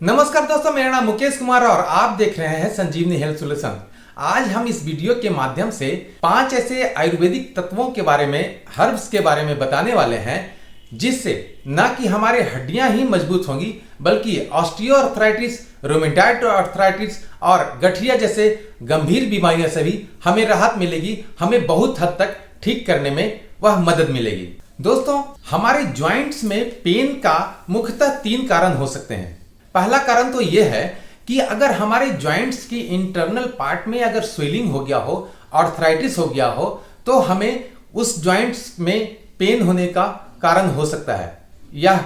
नमस्कार दोस्तों, मेरा नाम मुकेश कुमार और आप देख रहे हैं संजीवनी हेल्थ सॉल्यूशन। आज हम इस वीडियो के माध्यम से 5 ऐसे आयुर्वेदिक तत्वों के बारे में, हर्ब्स के बारे में बताने वाले हैं जिससे न कि हमारे हड्डियां ही मजबूत होंगी बल्कि ऑस्टियोआर्थराइटिस, रोमेटॉइड आर्थराइटिस और गठिया जैसे गंभीर बीमारियों से भी हमें राहत मिलेगी। हमें बहुत हद तक ठीक करने में वह मदद मिलेगी। दोस्तों, हमारे जॉइंट्स में पेन का मुख्यतः 3 कारण हो सकते हैं। पहला कारण तो यह है कि अगर हमारे जॉइंट्स की इंटरनल पार्ट में अगर स्वेलिंग हो गया हो, आर्थराइटिस हो गया हो, तो हमें उस जॉइंट्स में पेन होने का कारण हो सकता है। यह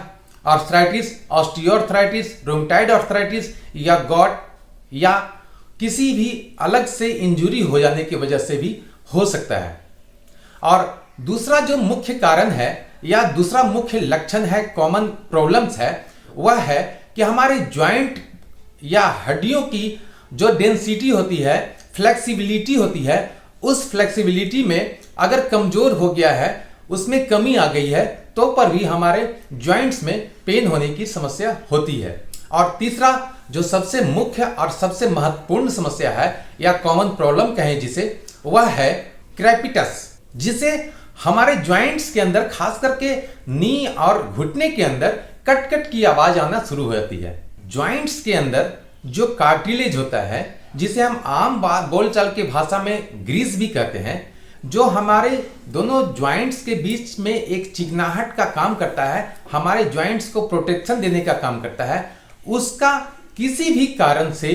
आर्थराइटिस, ऑस्टियोआर्थराइटिस, रोमेटॉइड आर्थराइटिस या गॉट या किसी भी अलग से इंजरी हो जाने की वजह से भी हो सकता है। और दूसरा जो मुख्य कारण है या दूसरा मुख्य लक्षण है, कॉमन प्रॉब्लम्स है, वह है कि हमारे जॉइंट या हड्डियों की जो डेंसिटी होती है, फ्लेक्सिबिलिटी होती है, उस फ्लेक्सिबिलिटी में अगर कमजोर हो गया है, उसमें कमी आ गई है, तो पर भी हमारे जॉइंट्स में पेन होने की समस्या होती है। और तीसरा जो सबसे मुख्य और सबसे महत्वपूर्ण समस्या है या कॉमन प्रॉब्लम कहें जिसे, वह है क्रेपिटस, जिसे हमारे जॉइंट्स के अंदर खास करके नी और घुटने के अंदर कट कट की आवाज आना शुरू हो जाती है। जॉइंट्स के अंदर जो कार्टिलेज होता है, जिसे हम आम बोलचाल की भाषा में ग्रीस भी कहते हैं, जो हमारे दोनों जॉइंट्स के बीच में एक चिकनाहट का काम करता है, हमारे जॉइंट्स को प्रोटेक्शन देने का काम करता है, उसका किसी भी कारण से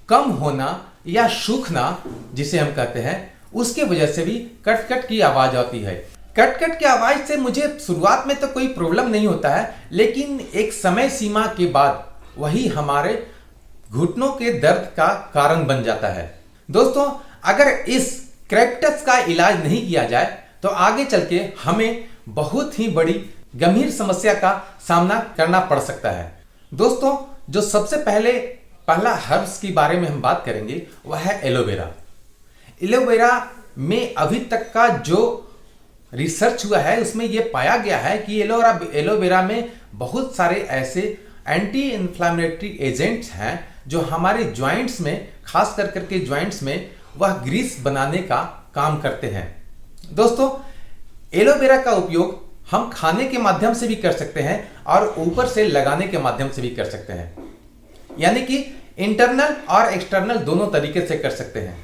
कम होना या सूखना जिसे हम कहते हैं, उसके वजह से भी कट कट की आवाज आती है। कट कट की आवाज से मुझे शुरुआत में तो कोई प्रॉब्लम नहीं होता है, लेकिन एक समय सीमा के बाद वही हमारे घुटनों के दर्द का कारण बन जाता है। दोस्तों, अगर इस क्रेपिटस का इलाज नहीं किया जाए तो आगे चल के हमें बहुत ही बड़ी गंभीर समस्या का सामना करना पड़ सकता है। दोस्तों, जो सबसे पहला हर्ब्स के बारे में हम बात करेंगे वह है एलोवेरा। एलोवेरा में अभी तक का जो रिसर्च हुआ है उसमें यह पाया गया है कि एलोवेरा में बहुत सारे ऐसे एंटी इन्फ्लामेटरी एजेंट्स हैं जो हमारे जॉइंट्स में, खास करके जॉइंट्स में वह ग्रीस बनाने का काम करते हैं। दोस्तों, एलोवेरा का उपयोग हम खाने के माध्यम से भी कर सकते हैं और ऊपर से लगाने के माध्यम से भी कर सकते हैं, यानी कि इंटरनल और एक्सटर्नल दोनों तरीके से कर सकते हैं।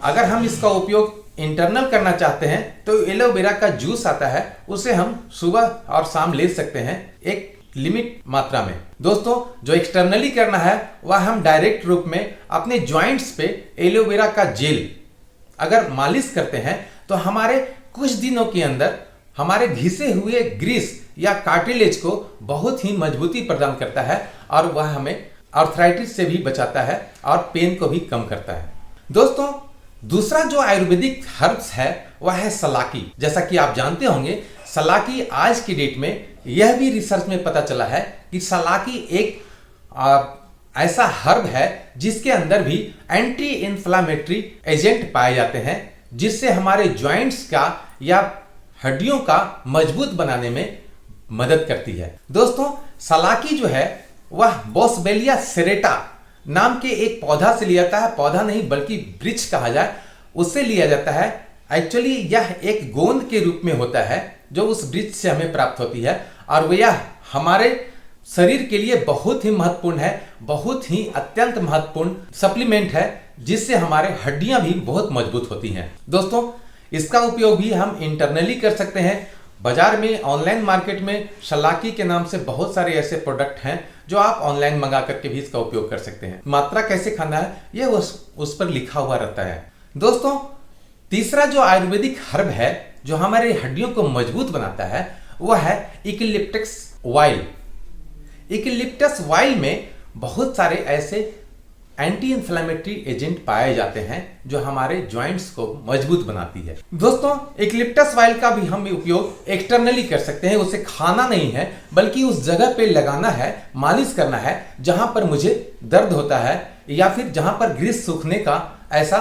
अगर हम इसका उपयोग इंटरनल करना चाहते हैं तो एलोवेरा का जूस आता है, उसे हम सुबह और शाम ले सकते हैं एक लिमिट मात्रा में। दोस्तों, जो एक्सटर्नली करना है वह हम डायरेक्ट रूप में अपने जॉइंट्स पे एलोवेरा का जेल अगर मालिश करते हैं तो हमारे कुछ दिनों के अंदर हमारे घिसे हुए ग्रीस या कार्टिलेज को बहुत ही मजबूती प्रदान करता है और वह हमें आर्थराइटिस से भी बचाता है और पेन को भी कम करता है। दोस्तों, दूसरा जो आयुर्वेदिक हर्ब्स है वह है सलाकी। जैसा कि आप जानते होंगे, सलाकी आज की डेट में यह भी रिसर्च में पता चला है कि सलाकी एक ऐसा हर्ब है जिसके अंदर भी एंटी इन्फ्लामेटरी एजेंट पाए जाते हैं, जिससे हमारे जॉइंट्स का या हड्डियों का मजबूत बनाने में मदद करती है। दोस्तों, सलाकी जो है वह बोसबेलिया सेरेटा नाम के एक पौधा से लिया जाता है। पौधा नहीं बल्कि वृक्ष कहा जाए, उससे लिया जाता है। एक्चुअली यह एक गोंद के रूप में होता है जो उस वृक्ष से हमें प्राप्त होती है और यह हमारे शरीर के लिए बहुत ही महत्वपूर्ण है, बहुत ही अत्यंत महत्वपूर्ण सप्लीमेंट है, जिससे हमारे हड्डियां भी बहुत मजबूत होती हैं। दोस्तों, इसका उपयोग भी हम इंटरनली कर सकते हैं। बाजार में, ऑनलाइन मार्केट में सलाकी के नाम से बहुत सारे ऐसे प्रोडक्ट हैं जो आप ऑनलाइन मंगा करके भी इसका उपयोग कर सकते हैं। मात्रा कैसे खाना है यह उस पर लिखा हुआ रहता है। दोस्तों, तीसरा जो आयुर्वेदिक हर्ब है जो हमारे हड्डियों को मजबूत बनाता है वह है यूकेलिप्टस ऑयल। यूकेलिप्टस ऑयल में बहुत सारे ऐसे एंटी इन्फ्लामेटरी एजेंट पाए जाते हैं जो हमारे जॉइंट्स को मजबूत बनाती है। दोस्तों, यूकेलिप्टस ऑयल का भी हम उपयोग एक्सटर्नली कर सकते हैं। उसे खाना नहीं है बल्कि उस जगह पे लगाना है, मालिश करना है जहां पर मुझे दर्द होता है या फिर जहां पर ग्रीस सूखने का ऐसा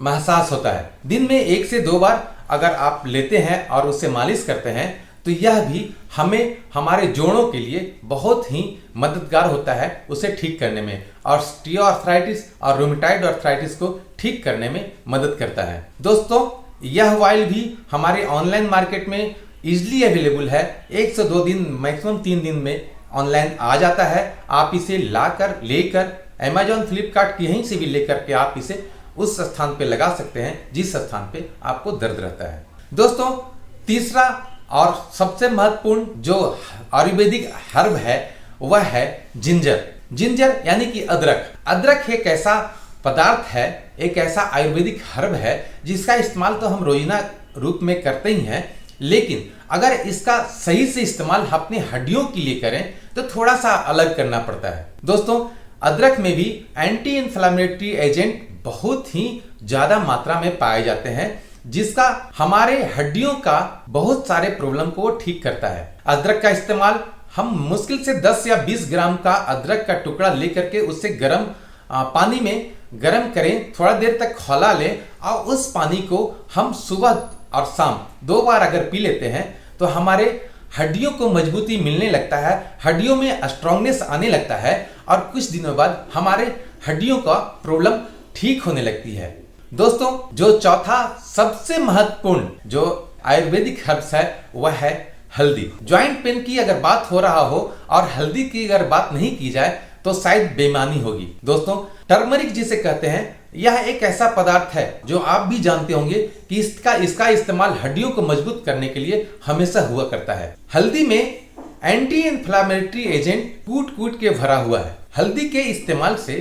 महसास होता है। दिन में 1 से 2 बार अगर आप लेते हैं और उससे मालिश करते हैं तो यह भी हमें हमारे जोड़ों के लिए बहुत ही मददगार होता है उसे ठीक करने में, और ऑस्टियोआर्थराइटिस और रूमेटॉइड आर्थराइटिस को ठीक करने में मदद करता है। दोस्तों, यह ऑयल भी हमारे ऑनलाइन मार्केट में इजीली अवेलेबल है। 1 से 2 दिन, मैक्सिमम 3 दिन में ऑनलाइन आ जाता है। आप इसे लेकर अमेजॉन, फ्लिपकार्ट कहीं से भी लेकर के आप इसे उस स्थान पे लगा सकते हैं जिस स्थान पे आपको दर्द रहता है। दोस्तों, तीसरा और सबसे महत्वपूर्ण जो आयुर्वेदिक हर्ब है वह है जिंजर। जिंजर यानी कि अदरक। अदरक एक ऐसा पदार्थ है, एक ऐसा आयुर्वेदिक हर्ब है जिसका इस्तेमाल तो हम रोजाना रूप में करते ही हैं, लेकिन अगर इसका सही से इस्तेमाल अपनी हड्डियों के लिए करें तो थोड़ा सा अलग करना पड़ता है। दोस्तों, अदरक में भी एंटी इन्फ्लेमेटरी एजेंट बहुत ही ज्यादा मात्रा में पाए जाते हैं, जिसका हमारे हड्डियों का बहुत सारे प्रॉब्लम को ठीक करता है। अदरक का इस्तेमाल हम मुश्किल से 10 या 20 ग्राम का अदरक का टुकड़ा लेकर के उससे गर्म पानी में गर्म करें, थोड़ा देर तक खौला लें और उस पानी को हम सुबह और शाम 2 बार अगर पी लेते हैं तो हमारे हड्डियों को मजबूती मिलने लगता है, हड्डियों में स्ट्रांगनेस आने लगता है और कुछ दिनों बाद हमारे हड्डियों का प्रॉब्लम ठीक होने लगती है। दोस्तों, जो चौथा सबसे महत्वपूर्ण जो आयुर्वेदिक हर्ब्स है वह है हल्दी। ज्वाइंट पेन की अगर बात हो रहा हो और हल्दी की अगर बात नहीं की जाए तो शायद बेईमानी होगी। दोस्तों, टर्मरिक जिसे कहते हैं, यह एक ऐसा पदार्थ है जो आप भी जानते होंगे कि इसका इस्तेमाल हड्डियों को मजबूत करने के लिए हमेशा हुआ करता है। हल्दी में एंटी इन्फ्लेमेटरी एजेंट कूट के भरा हुआ है। हल्दी के इस्तेमाल से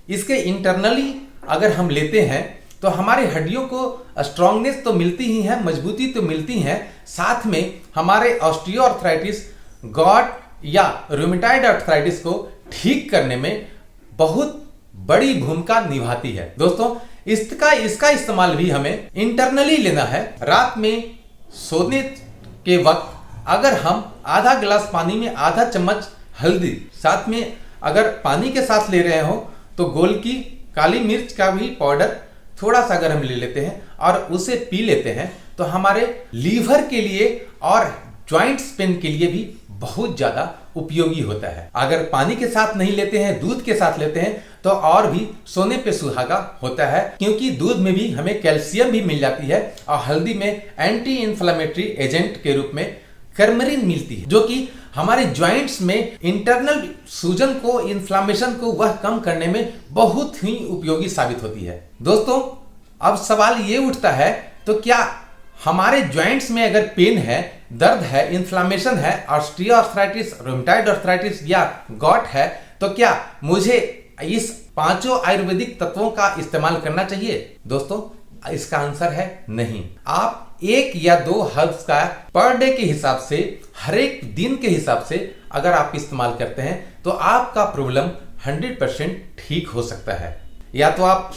इसके इंटरनली अगर हम लेते हैं तो हमारी हड्डियों को स्ट्रांगनेस तो मिलती ही है, मजबूती तो मिलती है, साथ में हमारे ऑस्टियोआर्थराइटिस, गॉट या रूमेटॉइड आर्थराइटिस को ठीक करने में बहुत बड़ी भूमिका निभाती है। दोस्तों, इसका इस्तेमाल भी हमें इंटरनली लेना है। रात में सोने के वक्त अगर हम आधा गिलास पानी में आधा चम्मच हल्दी साथ में अगर पानी के साथ ले रहे हो तो गोलकी, काली मिर्च का भी पाउडर थोड़ा सा अगर हम ले लेते हैं और उसे पी लेते हैं तो हमारे लीवर के लिए और जॉइंट्स पेन के लिए भी बहुत ज्यादा उपयोगी होता है। अगर पानी के साथ नहीं लेते हैं, दूध के साथ लेते हैं तो और भी सोने पे सुहागा होता है, क्योंकि दूध में भी हमें कैल्शियम भी मिल जाती है और हल्दी में एंटी इन्फ्लेमेटरी एजेंट के रूप में कर्मरीन मिलती है, जो कि हमारे जॉइंट्स में इंटरनल सूजन को, इन्फ्लामेशन को वह कम करने में बहुत ही उपयोगी साबित होती है। दोस्तों, अब सवाल ये उठता है, तो क्या हमारे जॉइंट्स में अगर पेन है, दर्द है, इन्फ्लामेशन है, ऑस्टियोआर्थराइटिस, रूमेटॉइड आर्थराइटिस या गॉट है, तो क्या मुझे इस 5 आयुर्वेदिक तत्वों का इस्तेमाल करना चाहिए? दोस्तों, इसका आंसर है नहीं। आप 1 या 2 हर्ब्स का पर डे के हिसाब से, हर एक दिन के हिसाब से अगर आप इस्तेमाल करते हैं तो आपका प्रॉब्लम 100% ठीक हो सकता है। या तो आप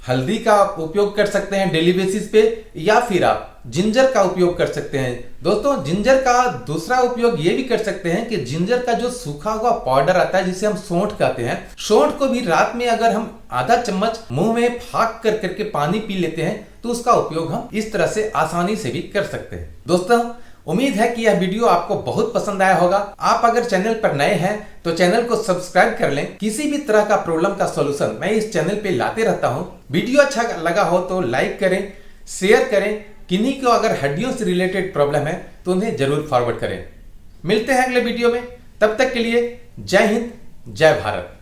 हल्दी का उपयोग कर सकते हैं डेली बेसिस पे, या फिर आप जिंजर का उपयोग कर सकते हैं। दोस्तों, जिंजर का दूसरा उपयोग ये भी कर सकते हैं कि जिंजर का जो सूखा हुआ पाउडर आता है जिसे हम सौंठ कहते हैं, सौंठ को भी रात में अगर हम आधा चम्मच मुंह में फाक कर करके पानी पी लेते हैं तो उसका उपयोग हम इस तरह से आसानी से भी कर सकते हैं। दोस्तों, उम्मीद है कि यह वीडियो आपको बहुत पसंद आया होगा। आप अगर चैनल पर नए हैं तो चैनल को सब्सक्राइब कर लें। किसी भी तरह का प्रॉब्लम का सॉल्यूशन मैं इस चैनल पे लाते रहता हूं। वीडियो अच्छा लगा हो तो लाइक करें, शेयर करें। किन्हीं को अगर हड्डियों से रिलेटेड प्रॉब्लम है तो उन्हें जरूर फॉरवर्ड करें। मिलते हैं अगले वीडियो में, तब तक के लिए जय हिंद, जय भारत।